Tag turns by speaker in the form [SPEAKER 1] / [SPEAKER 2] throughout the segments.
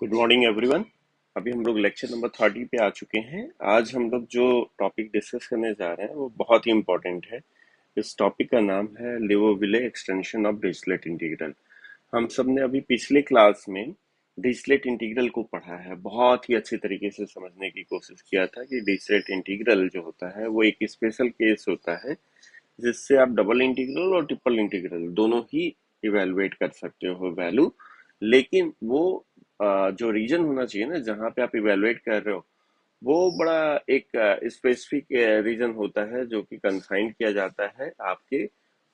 [SPEAKER 1] Good morning everyone. अभी हम लोग लेक्चर नंबर 30 पे आ चुके हैं। आज हम लोग जो टॉपिक डिस्कस करने जा रहे हैं वो बहुत ही इम्पोर्टेंट है। इस टॉपिक का नाम है लिवोविले एक्सटेंशन ऑफ डिरिचलेट इंटीग्रल। हम सब ने अभी पिछले क्लास में डिरिचलेट इंटीग्रल को पढ़ा है, बहुत ही अच्छे तरीके से समझने की कोशिश किया था कि डिरिचलेट इंटीग्रल जो होता है वो एक स्पेशल केस होता है जिससे आप डबल इंटीग्रल और ट्रिपल इंटीग्रल दोनों ही इवेलुएट कर सकते हो वैल्यू। लेकिन वो जो रीजन होना चाहिए ना जहाँ पे आप इवेलुएट कर रहे हो वो बड़ा एक स्पेसिफिक रीजन होता है जो कि कंफाइंड किया जाता है आपके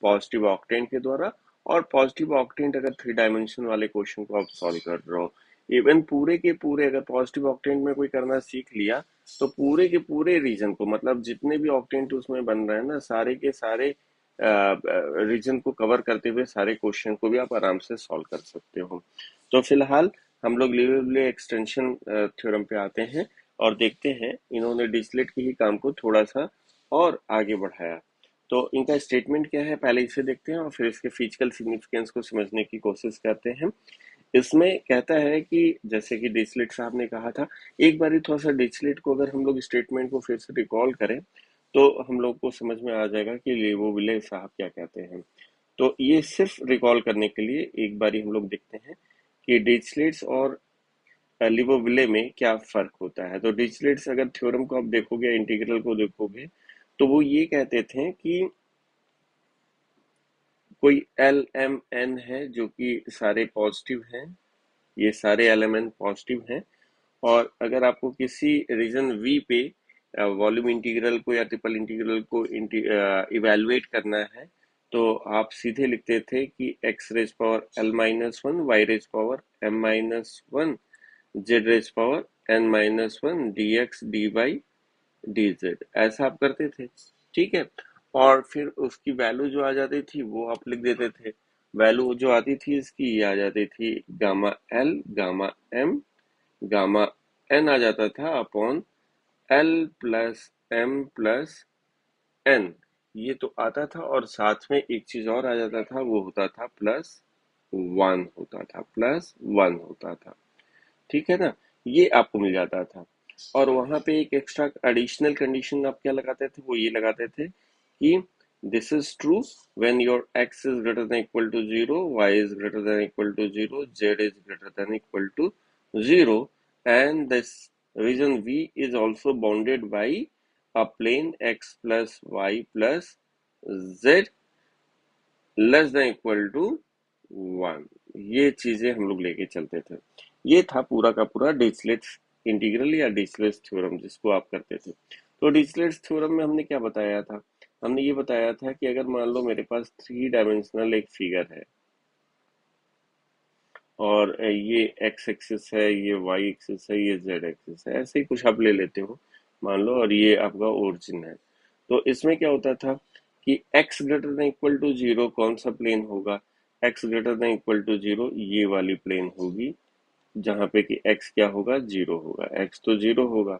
[SPEAKER 1] पॉजिटिव ऑक्टेंट के द्वारा। और पॉजिटिव ऑक्टेंट अगर 3 डायमेंशन वाले क्वेश्चन को आप सॉल्व कर रहे हो, इवन पूरे के पूरे अगर पॉजिटिव ऑक्टेंट में कोई करना सीख लिया तो पूरे के पूरे रीजन को, मतलब जितने भी ऑक्टेंट उसमें बन रहे हैं ना, सारे के सारे रीजन को कवर करते हुए सारे क्वेश्चन को भी आप आराम से सॉल्व कर सकते हो। तो फिलहाल हम लोग लिवरेबल एक्सटेंशन थ्योरम पे आते हैं और देखते हैं इन्होंने डिरिचलेट के ही काम को थोड़ा सा और आगे बढ़ाया। तो इनका स्टेटमेंट क्या है पहले इसे देखते हैं और फिर इसके फिजिकल सिग्निफिकेंस को समझने की कोशिश करते हैं। इसमें कहता है कि जैसे कि डिरिचलेट साहब ने कहा था, एक बार थोड़ा सा डिरिचलेट को अगर हम लोग स्टेटमेंट को फिर से रिकॉल करें तो हम लोग को समझ में आ जाएगा कि लिवोविले साहब क्या कहते हैं। तो ये सिर्फ रिकॉल करने के लिए एक बारी हम लोग देखते हैं कि डिरिचलेट्स और लिवोविले में क्या फर्क होता है। तो डिरिचलेट्स अगर थ्योरम को आप देखोगे, इंटीग्रल को देखोगे, तो वो ये कहते थे कि कोई एल एम एन है जो कि सारे पॉजिटिव हैं, ये सारे एल एम एन पॉजिटिव हैं। और अगर आपको किसी रीजन वी पे वॉल्यूम इंटीग्रल को या ट्रिपल इंटीग्रल को इवेलुएट करना है तो आप सीधे लिखते थे कि x raise power l minus one, y raise power m minus one, z raise power n minus one, d x d y d z, ऐसा आप करते थे। ठीक है। और फिर उसकी वैल्यू जो आ जाती थी वो आप लिख देते थे। वैल्यू जो आती थी इसकी ये आ जाती थी gamma L, gamma M, gamma N आ जाता था upon L plus M plus N, ये तो आता था। और साथ में एक चीज और आ जाता था, वो होता था प्लस वन होता था, प्लस वन होता था। ठीक है ना, ये आपको मिल जाता था। और वहां पे एक एक्स्ट्रा एडिशनल कंडीशन आप क्या लगाते थे, वो ये लगाते थे कि this is true when your x is greater than equal to zero, y is greater than equal to zero, z is greater than equal to zero, and this region V is also bounded by a plane x plus y plus z less than equal to one. ये चीजें हम लोग लेके चलते थे। ये था पूरा का पूरा डिरिचलेट इंटीग्रल या डिरिचलेट थ्योरम जिसको आप करते थे। तो डिरिचलेट थ्योरम में हमने क्या बताया था, हमने ये बताया था कि अगर मान लो मेरे पास 3 डायमेंशनल एक फिगर है और ये एक्स एक्सिस है, ये वाई एक्सिस है, ये जेड एक्सिस है, ऐसे ही कुछ आप ले लेते हो मान लो, और ये आपका ओरिजिन है। तो इसमें क्या होता था कि x greater than equal to zero कौन सा प्लेन होगा, x greater than equal to zero ये वाली प्लेन होगी जहां पे कि x क्या होगा, जीरो होगा, x तो जीरो होगा।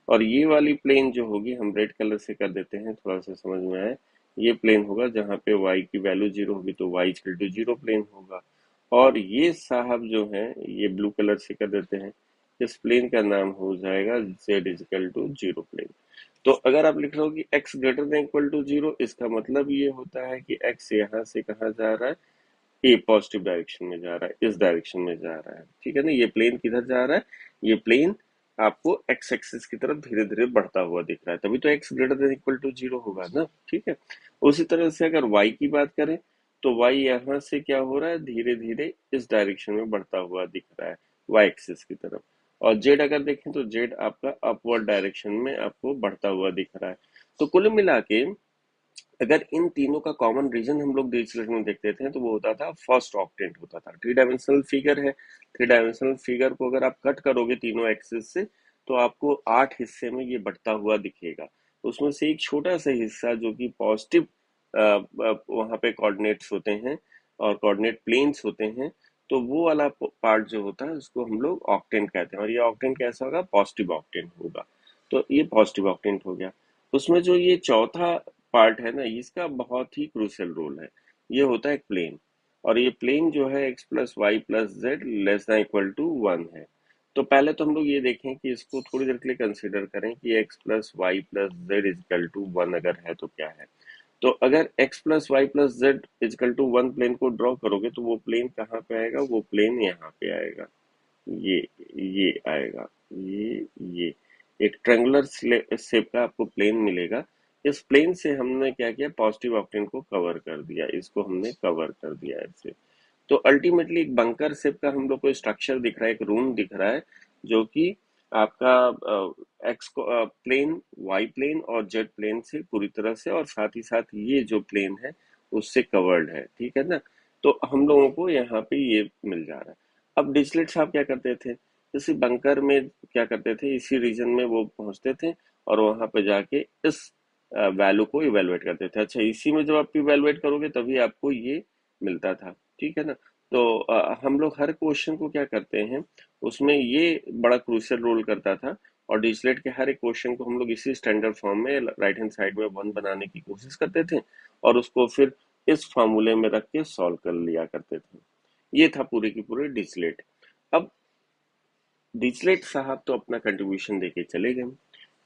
[SPEAKER 1] और ये वाली प्लेन जो होगी हम रेड कलर से कर देते हैं थोड़ा सा समझ में आए, ये प्लेन होगा जहां पे y की वैल्यू जीरो होगी तो y equal to zero plane होगा। और ये साहब जो है ये ब्लू कलर से कर देते हैं, इस प्लेन का नाम हो जाएगा z equal to zero plane. तो अगर आप लिख रहे हो कि x greater than equal to zero, इसका मतलब ये होता है कि x यहाँ से कहाँ जा रहा है, ए पॉजिटिव डायरेक्शन में जा रहा है, इस डायरेक्शन में जा रहा है। ठीक है ना, ये प्लेन किधर जा रहा है, ये प्लेन आपको एक्स एक्सिस की तरफ धीरे धीरे बढ़ता हुआ दिख रहा है, तभी तो x greater than equal to zero होगा ना। ठीक है। उसी तरह से अगर वाई की बात करें तो वाई यहाँ से क्या हो रहा है, धीरे धीरे इस डायरेक्शन में बढ़ता हुआ दिख रहा है वाई एक्सिस की तरफ। और जेड अगर देखें तो जेड आपका अपवर्ड डायरेक्शन में आपको बढ़ता हुआ दिख रहा है। तो कुल मिला के अगर इन तीनों का कॉमन रीजन हम लोग डिरिचलेट में देखते थे तो वो होता था फर्स्ट ऑक्टेंट होता था। 3 डायमेंशनल फिगर है, 3 डायमेंशनल फिगर को अगर आप कट करोगे तीनों एक्सिस से तो आपको 8 हिस्से में ये बढ़ता हुआ दिखेगा। उसमें से एक छोटा सा हिस्सा जो कि पॉजिटिव वहां पे कोऑर्डिनेट्स होते हैं और कोऑर्डिनेट प्लेन्स होते हैं, तो वो वाला पार्ट जो होता है उसको हम लोग ऑक्टेंट कहते हैं। और ये ऑक्टेंट कैसा होगा, पॉजिटिव ऑक्टेंट होगा। तो ये पॉजिटिव ऑक्टेंट हो गया। उसमें जो ये चौथा पार्ट है ना, इसका बहुत ही क्रूशियल रोल है। ये होता है एक प्लेन, और ये प्लेन जो है x plus y plus z less than equal to one है। तो पहले तो हम लोग ये देखें कि इसको थोड़ी देर के लिए कंसिडर करें कि x plus y plus z equal to one अगर है तो क्या है। तो अगर x plus y plus z equal to one plane को ड्रॉ करोगे तो वो प्लेन कहाँ पे आएगा, वो प्लेन यहाँ पे आएगा, ये ये आएगा, ये एक ट्रायंगुलर शेप का आपको प्लेन मिलेगा। इस प्लेन से हमने क्या किया, पॉजिटिव ऑक्टेन को कवर कर दिया, इसको हमने कवर कर दिया ऐसे। तो अल्टीमेटली एक बंकर शेप का हम लोग को स्ट्रक्चर दिख रहा है, एक रूम दिख रहा है, जो कि आपका एक्स को प्लेन, वाई प्लेन और जेड प्लेन से पूरी तरह से, और साथ ही साथ ये जो प्लेन है उससे कवर्ड है, ठीक है ना। तो हम लोगों को यहाँ पे ये मिल जा रहा है। अब डिरिचलेट साहब क्या करते थे, इसी बंकर में क्या करते थे, इसी रीजन में वो पहुंचते थे और वहां पे जाके इस वैल्यू को इवेलुएट करते थे। अच्छा, इसी में जब आप इवेलुएट करोगे तभी आपको ये मिलता था, ठीक है ना। तो हम लोग हर क्वेश्चन को क्या करते हैं, उसमें ये बड़ा क्रूशियल रोल करता था, और डिरिचलेट के हर एक क्वेश्चन को हम लोग इसी स्टैंडर्ड फॉर्म में राइट हैंड साइड में वन बनाने की कोशिश करते थे, और उसको फिर इस फॉर्मूले में रख के सॉल्व कर लिया करते थे। ये था पूरे की पूरे डिरिचलेट। अब डिरिचलेट साहब तो अपना कंट्रीब्यूशन देके चले गए,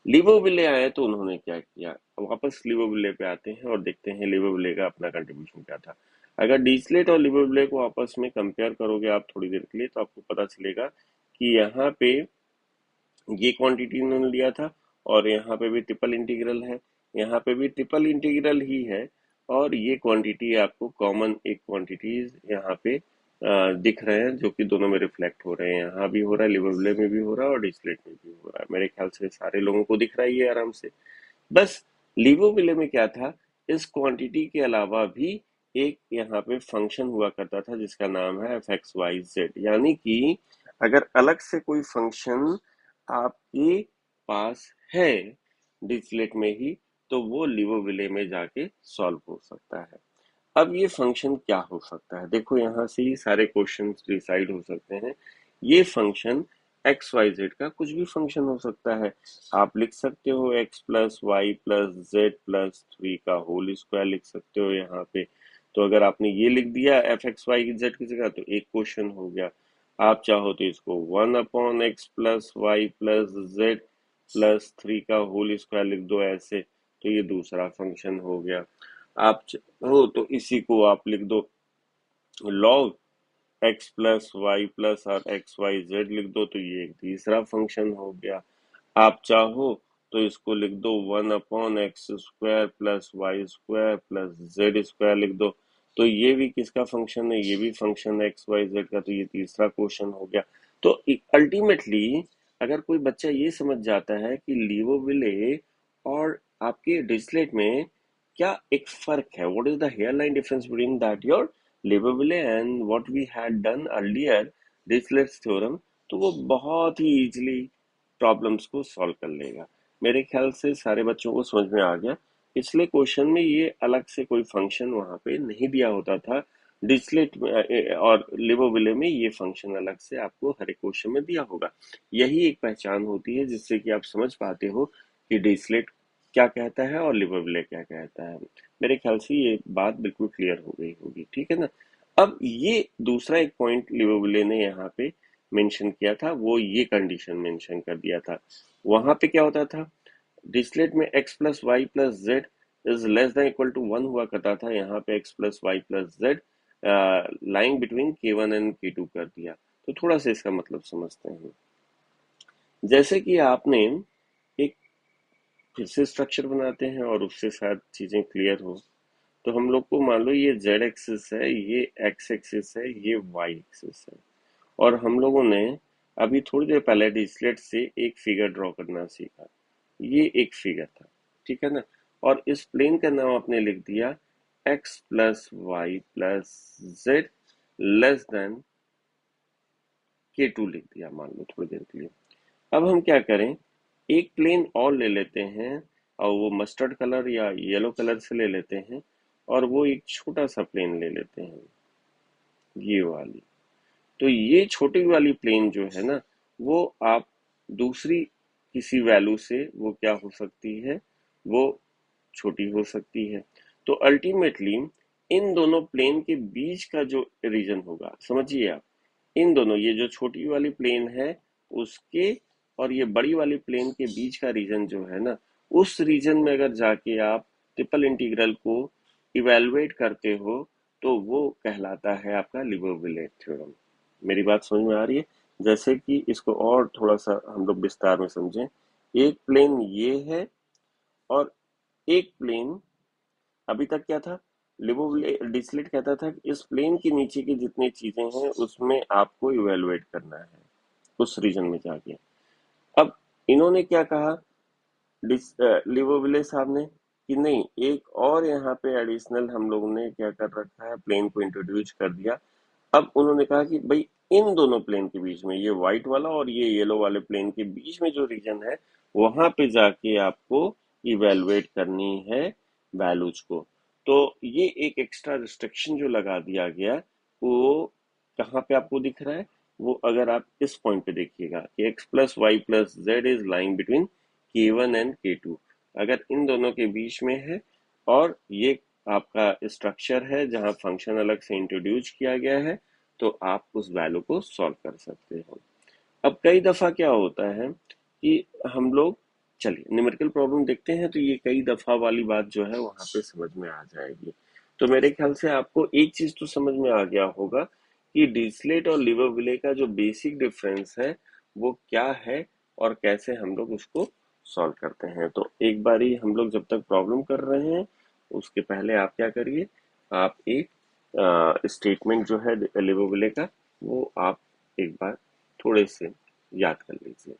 [SPEAKER 1] लिबोविले आए तो उन्होंने क्या किया। अब वापस लिबोविले पे आते हैं और देखते हैं लिबोविले का अपना कंट्रीब्यूशन क्या था। अगर डिरिचलेट और लिबोविले को आपस में कंपेयर करोगे आप थोड़ी देर के लिए, तो आपको पता चलेगा कि यहाँ पे ये क्वांटिटी इन्होंने लिया था, और यहाँ पे भी ट्रिपल इंटीग्रल है, यहाँ पे भी ट्रिपल इंटीग्रल ही है, और ये क्वांटिटी आपको कॉमन एक क्वांटिटीज यहाँ पे दिख रहे हैं, जो कि दोनों में रिफ्लेक्ट हो रहे हैं। यहाँ भी हो रहा है, लिबोविले में भी हो रहा है और डिरिचलेट में भी हो रहा है। मेरे ख्याल से सारे लोगों को दिख रहा है ये आराम से। बस लिबोविले में क्या था, इस क्वांटिटी के अलावा भी एक यहाँ पे फंक्शन हुआ करता था जिसका नाम है एफ एक्स वाई जेड। यानी कि अगर अलग से कोई फंक्शन आपके पास है डिरिचलेट में ही, तो वो लिबोविले में जाके सॉल्व हो सकता है। अब ये फंक्शन क्या हो सकता है, देखो यहाँ से ही सारे क्वेश्चन डिसाइड हो सकते हैं। ये फंक्शन एक्स वाई जेड का कुछ भी फंक्शन हो सकता है। आप लिख सकते हो x plus y plus z plus three का होल स्क्वायर लिख सकते हो यहाँ पे। तो अगर आपने ये लिख दिया एफ एक्स वाई जेड की जगह, तो एक क्वेश्चन हो गया। आप चाहो तो इसको one upon x plus y plus z plus three का होल स्क्वायर लिख दो ऐसे, तो ये दूसरा फंक्शन हो गया। आप हो तो इसी को आप लिख दो log x plus y plus और एक्स वाई जेड लिख दो, तो ये एक तीसरा फंक्शन हो गया। आप चाहो तो इसको लिख दो one upon x square plus y square plus z square लिख दो, तो ये भी किसका फंक्शन है, ये भी फंक्शन है एक्स वाई जेड का, तो ये तीसरा क्वेश्चन हो गया। तो अल्टीमेटली अगर कोई बच्चा ये समझ जाता है कि लिबोविले और आपके डिरिचलेट में क्या एक फर्क है, what is the hairline difference between that your लिबोविले and what we had done earlier Dirichlet's theorem, तो वो बहुत ही इजीली प्रॉब्लम्स को सॉल्व कर लेगा। मेरे ख्याल से सारे बच्चों को समझ में आ गया। पिछले क्वेश्चन में ये अलग से कोई फंक्शन वहां पे नहीं दिया होता था, डिरिचलेट और लिबोविले में ये फंक्शन अलग से आपको हर एक क्वेश्चन में दिया होगा। यही एक पहचान होती है जिससे कि आप समझ पाते हो कि डिरिचलेट क्या कहता है और लिबोविले क्या कहता है। मेरे ख्याल से ये बात बिल्कुल क्लियर हो गई होगी, ठीक है ना। अब ये दूसरा एक पॉइंट लिबोविले ने यहाँ पे मेंशन किया था, वो ये कंडीशन मेंशन कर दिया था। वहां पे क्या होता था, डिरिचलेट में x plus y plus z is less than equal to one हुआ करता था, यहाँ पे x plus y plus z lying between k1 and k2 कर दिया। तो थोड़ा सा इसका मतलब समझते हैं। जैसे कि आपने एक फिर से स्ट्रक्चर बनाते हैं और उससे शायद चीजें क्लियर हो, तो हम लोग को मान लो ये z एक्सिस है, ये x एक्सिस है, ये y एक्सिस है, और हम लोगों ने अभी थोड़ी देर पहले डिरिचलेट से एक फिगर ड्रॉ करना सीखा। ये एक फिगर था, ठीक है ना। और इस प्लेन का नाम आपने लिख दिया x plus y plus z less than k2 लिख दिया, मान लो थोड़ी देर के लिए। अब हम क्या करें, एक प्लेन और ले लेते हैं, और वो मस्टर्ड कलर या येलो कलर से ले लेते हैं, और वो एक छोटा सा प्लेन ले लेते हैं, ये वाली। तो ये छोटी वाली प्लेन जो है ना, वो आप दूसरी किसी वैल्यू से वो क्या हो सकती है, वो छोटी हो सकती है। तो अल्टीमेटली इन दोनों प्लेन के बीच का जो रीजन होगा, समझिए आप, इन दोनों, ये जो छोटी वाली प्लेन है उसके और ये बड़ी वाली प्लेन के बीच का रीजन जो है ना, उस रीजन में अगर जाके आप ट्रिपल इंटीग्रल को इवेलुएट करते हो तो वो कहलाता है आपका लिबोविले थ्योरम। मेरी बात समझ में आ रही है? जैसे कि इसको और थोड़ा सा हम लोग विस्तार में समझें। एक प्लेन ये है और एक प्लेन, अभी तक क्या था, लिबोविले डिसलेट कहता था कि इस प्लेन के नीचे की जितनी चीजें हैं उसमें आपको इवेलुएट करना है उस रीजन में जाके। अब इन्होंने क्या कहा, लिबोविले साहब ने, कि नहीं, एक और यहाँ पे एडिशनल हम लोगों ने क्या कर रखा है, प्लेन को इंट्रोड्यूस कर दिया। अब उन्होंने कहा कि भाई इन दोनों प्लेन के बीच में, ये व्हाइट वाला और ये येलो वाले प्लेन के बीच में जो रीजन है वहां पे जाके आपको इवेलुएट करनी है वैल्यूज को। तो ये एक एक्स्ट्रा रिस्ट्रिक्शन जो लगा दिया गया वो कहाँ पे आपको दिख रहा है, वो अगर आप इस पॉइंट पे देखिएगा कि x plus y plus z is lying between k1 and k2, अगर इन दोनों के बीच में है और ये आपका स्ट्रक्चर है जहां फंक्शन अलग से इंट्रोड्यूस किया गया है, तो आप उस वैल्यू को सॉल्व कर सकते हो। अब कई दफा क्या होता है कि हम लोग, चलिए न्यूमेरिकल प्रॉब्लम देखते हैं, तो ये कई दफा वाली बात जो है वहां पे समझ में आ जाएगी। तो मेरे ख्याल से आपको एक चीज तो समझ में आ गया होगा कि डिरिचलेट और लिबोविले का जो बेसिक डिफरेंस है वो क्या है और कैसे हम लोग उसको सॉल्व करते हैं। तो एक बारी हम लोग जब तक प्रॉब्लम कर रहे हैं उसके पहले आप क्या करिए, आप एक स्टेटमेंट जो है लिबोविले का वो आप एक बार थोड़े से याद कर लीजिए।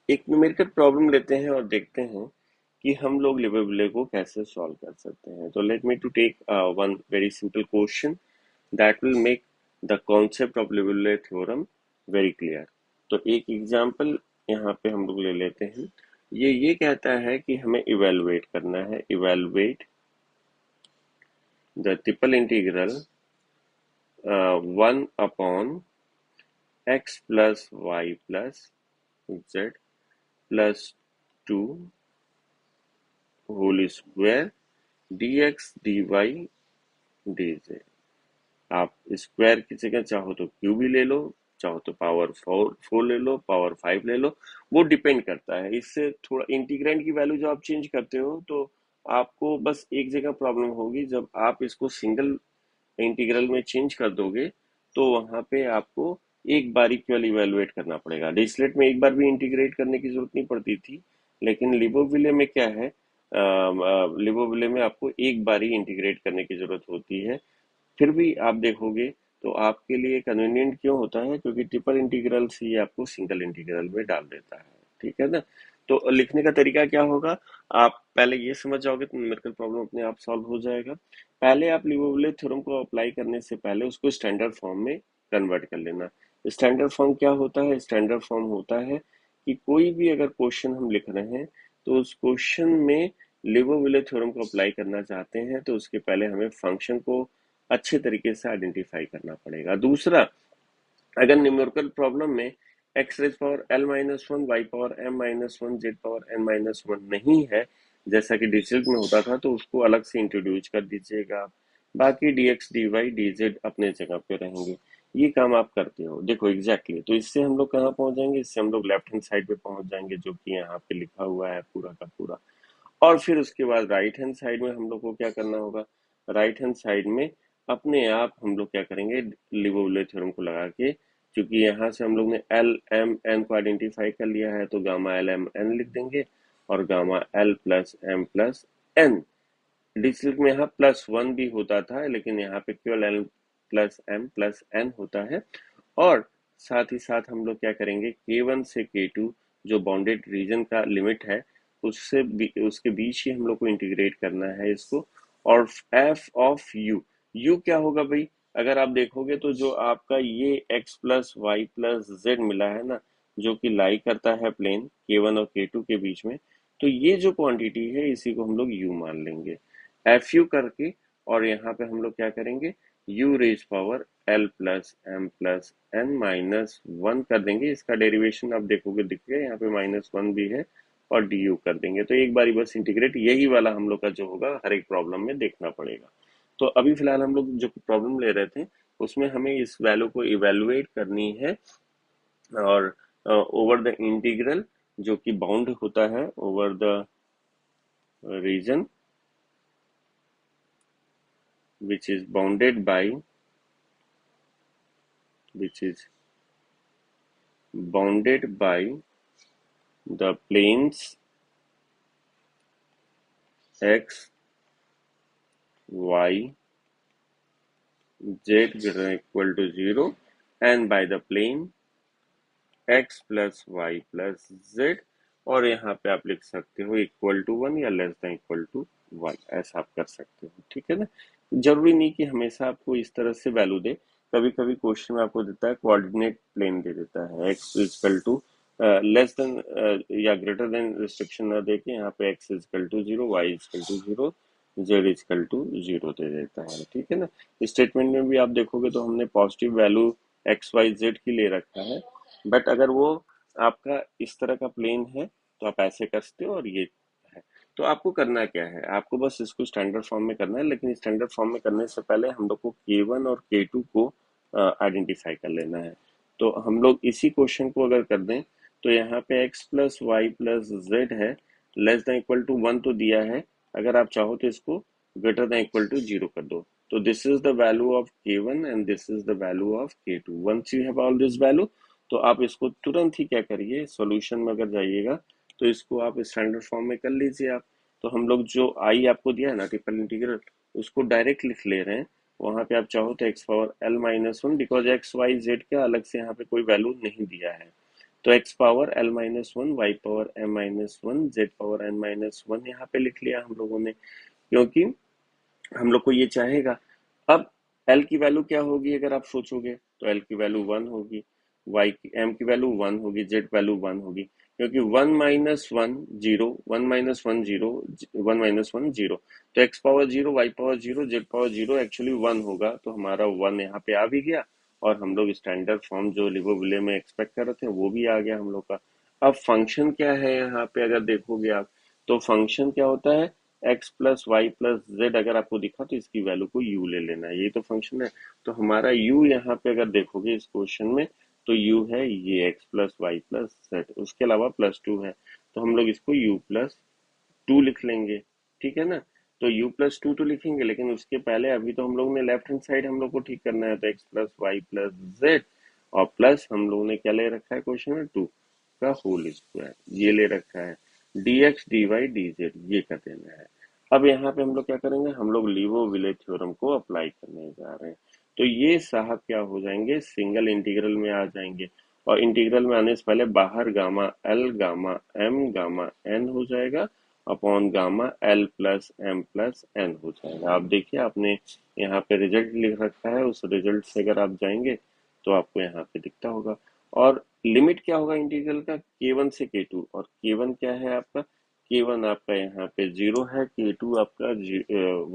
[SPEAKER 1] एक न्यूमेरिकल प्रॉब्लम लेते हैं और देखते हैं कि हम लोग लिबोविले को कैसे सॉल्व कर सकते हैं। तो let me to take one very simple question that will make the concept of लिबोविले थ्योरम वेरी क्लियर। तो एक एग्जांपल यहाँ पे हम लोग ले लेते हैं। ये कहता है कि हमें इवेलुएट करना है, evaluate the triple integral 1 upon x plus y plus z plus 2 whole square dx dy dz। आप स्क्वायर की जगह चाहो तो क्यू भी ले लो, चाहो तो पावर फोर ले लो, पावर 5 ले लो, वो डिपेंड करता है। इससे थोड़ा इंटीग्रैंड की वैल्यू जो आप चेंज करते हो तो आपको बस एक जगह प्रॉब्लम होगी, जब आप इसको सिंगल इंटीग्रल में चेंज कर दोगे तो वहां पे आपको एक बार केवल इवेलुएट करना पड़ेगा। डिरिचलेट में एक बार भी इंटीग्रेट करने की जरूरत नहीं पड़ती थी, लेकिन लिबोविले में क्या है, लिबोविले में आपको एक बार ही इंटीग्रेट करने की जरूरत होती है। फिर भी आप देखोगे तो आपके लिए कन्वीनियंट क्यों होता है, क्योंकि ट्रिपल इंटीग्रल से ये आपको सिंगल इंटीग्रल में डाल देता है। ठीक है ना? तो लिखने का तरीका क्या होगा, आप पहले ये समझ जाओगे तो न्यूमेरिकल प्रॉब्लम अपने आप सॉल्व हो जाएगा। पहले आप लिबोविले थ्योरम को अप्लाई करने से पहले उसको स्टैंडर्ड फॉर्म में कन्वर्ट कर लेना। स्टैंडर्ड फॉर्म क्या होता है? स्टैंडर्ड फॉर्म होता है कि कोई भी अगर क्वेश्चन हम लिख रहे हैं तो उस क्वेश्चन में लिबोविले थ्योरम को अप्लाई करना चाहते हैं तो उसके पहले हमें फंक्शन को अच्छे तरीके से आइडेंटिफाई करना पड़ेगा। दूसरा, अगर न्यूमेरिकल प्रॉब्लम में x raise power l minus one, y power m minus one, z power n minus one नहीं है जैसा कि डिजिटल में होता था, तो उसको अलग से इंट्रोड्यूस कर दीजिएगा। बाकी d x d y d z अपने जगह पे रहेंगे। ये काम आप करते हो, देखो एग्जैक्टली तो इससे हम लोग कहाँ पहुंच जाएंगे, इससे हम लोग लेफ्ट हैंड साइड पे पहुंच जाएंगे जो कि यहाँ पे लिखा हुआ है पूरा का पूरा। और फिर उसके बाद राइट हैंड साइड में हम लोग को क्या करना होगा, राइट हैंड साइड में अपने आप हम लोग क्या करेंगे, लिबोविले थ्योरम को लगा के, क्योंकि यहाँ से हम लोग ने एल एम एन को आइडेंटिफाई कर लिया है तो गामा एल एम एन लिख देंगे और gamma l plus M plus n. Digital में यहाँ प्लस वन भी होता था लेकिन यहाँ पे केवल l plus M plus n होता है। और साथ ही साथ हम लोग क्या करेंगे, K1 से K2 जो बाउंडेड रीजन का लिमिट है उसके बीच ही हम लोग को इंटीग्रेट करना है इसको। और f ऑफ u, u क्या होगा भाई, अगर आप देखोगे तो जो आपका ये x plus y plus z मिला है ना, जो कि लाई करता है प्लेन K1 और K2 के बीच में, तो ये जो क्वांटिटी है इसी को हम लोग u मान लेंगे एफ यू करके। और यहाँ पे हम लोग क्या करेंगे, u raise power l plus M plus n minus one कर देंगे। इसका डेरिवेशन आप देखोगे दिख गया, यहाँ पे माइनस वन भी है और डी यू कर देंगे। तो एक बारी बस इंटीग्रेट यही वाला हम लोग का जो होगा हर एक प्रॉब्लम में देखना पड़ेगा। तो अभी फिलहाल हम लोग जो प्रॉब्लम ले रहे थे उसमें हमें इस वैल्यू को इवेलुएट करनी है, और ओवर द इंटीग्रल जो कि बाउंड होता है over the region which is bounded by which is bounded by the planes x, y, z greater than equal to 0 and by the plane x plus y plus z, और यहाँ पे आप लिख सकते हो इक्वल टू 1 या less than equal to 1, ऐसा आप कर सकते हो। ठीक है ना, जरूरी नहीं कि हमेशा आपको इस तरह से वैल्यू दे, कभी कभी क्वेश्चन में आपको देता है कोऑर्डिनेट प्लेन दे देता है x equal to less than या ग्रेटर देन रिस्ट्रिक्शन ना देके यहाँ पे x equal to 0, y equal to 0, z equal to 0 दे देता है। ठीक है ना, स्टेटमेंट में भी आप देखोगे तो हमने positive value x y z की ले रखा है, बट अगर वो आपका इस तरह का प्लेन है तो आप ऐसे कर सकते हो, और ये है। तो आपको करना क्या है, आपको बस इसको स्टैंडर्ड फॉर्म में करना है, लेकिन स्टैंडर्ड फॉर्म में करने से पहले हम लोग को K1 और K2 को आइडेंटिफाई कर लेना है। तो हम लोग इसी क्वेश्चन को अगर कर दें तो यहाँ पे x plus y plus z है, लेस देन इक्वल टू 1 तो दिया है, अगर आप चाहो तो इसको ग्रेटर देन इक्वल टू 0 कर दो। तो this is the value of K1 and this is the value of K2। Once you have all this value तो आप इसको तुरंत ही क्या करिए, सॉल्यूशन में अगर जाइएगा तो इसको आप स्टैंडर्ड फॉर्म में कर लीजिए आप। तो हम लोग जो आई आपको दिया है ना ट्रिपल इंटीग्रल, उसको डायरेक्ट लिख ले रहे हैं। वहां पे आप चाहो तो x power l minus one, because x y z का अलग से यहाँ पे कोई वैल्यू नहीं दिया है, तो x power l minus one, y power m minus one, z power n minus one यहाँ पे लिख लिया हम लोगों ने, क्योंकि हम लोग को ये चाहेगा। अब एल की वैल्यू क्या होगी अगर आप सोचोगे, तो एल की वैल्यू 1 होगी, वाई की एम की वैल्यू 1 होगी, जेड वैल्यू 1 होगी, क्योंकि 1 minus one zero, 1 minus one zero, 1 minus one zero, तो x power zero, y power zero, z power zero actually 1 होगा, तो हमारा 1 यहाँ पे आ भी गया, और हम लोग स्टैंडर्ड फॉर्म जो लिबो-विले में एक्सपेक्ट कर रहे थे वो भी आ गया हम लोग का। अब फंक्शन क्या है यहाँ पे अगर देखोगे आप, तो फंक्शन क्या होता है, x plus y plus z अगर आपको दिखा तो इसकी वैल्यू को यू ले लेना है, ये तो फंक्शन है। तो हमारा यू यहाँ पे अगर देखोगे इस क्वेश्चन में, तो यू है ये x plus y plus z, उसके अलावा प्लस टू है, तो हम लोग इसको यू प्लस टू लिख लेंगे। ठीक है ना, तो u प्लस टू तो लिखेंगे, लेकिन उसके पहले अभी तो हम लोग ने लेफ्ट हैंड साइड हम लोग को ठीक करना है, तो x plus y plus z, और प्लस हम लोग ने क्या ले रखा है क्वेश्चन में, टू का होल स्क्वायर ये ले रखा है, dx dy dz ये कर देना है। अब यहाँ पे हम लोग क्या करेंगे, हम लोग लीवो विले थ्योरम को अप्लाई करने जा रहे हैं। तो ये साहब क्या हो जाएंगे, सिंगल इंटीग्रल में आ जाएंगे, और इंटीग्रल में आने से पहले बाहर gamma L, gamma M, gamma n हो जाएगा, upon gamma l plus M plus n हो जाएगा। आप देखिए आपने यहाँ पे रिजल्ट लिख रखा है, उस रिजल्ट से अगर आप जाएंगे तो आपको यहाँ पे दिखता होगा। और लिमिट क्या होगा इंटीग्रल का, K1 से K2, और K1 क्या है आपका, K1 आपका यहाँ पे 0 है, K2 आपका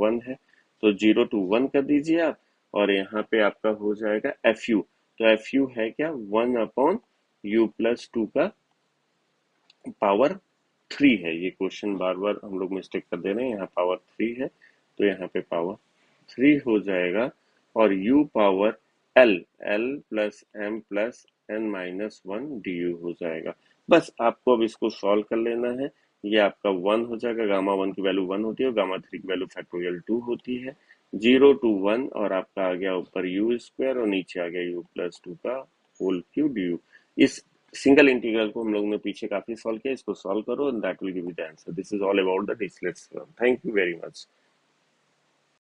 [SPEAKER 1] 1 है, तो 0 to 1 कर दीजिए आप, और यहाँ पे आपका हो जाएगा FU। तो FU है क्या, 1 अपॉन U प्लस टू का पावर 3 है। ये क्वेश्चन बार बार हम लोग मिस्टेक कर दे रहे हैं, यहाँ पावर 3 है, तो यहाँ पे पावर 3 हो जाएगा, और u power l, l plus m plus n minus one D you हो जाएगा। बस आपको अब इसको सॉल्व कर लेना है, ये आपका 1 हो जाएगा, गामा 1 की वैल्यू 1 होती है और गामा 3 की वैल्यू फैक्टोरियल 2 होती है, 0 to 1, और आपका आ गया ऊपर यू स्क्वायर और नीचे आ गया यू प्लस टू का होल क्यूब डी यू। इस सिंगल इंटीग्रल को हम लोग ने पीछे काफी सॉल्व किया, इसको सॉल्व करो and that will give you the answer. This is all about the Dirichlet theorem. Thank you very much.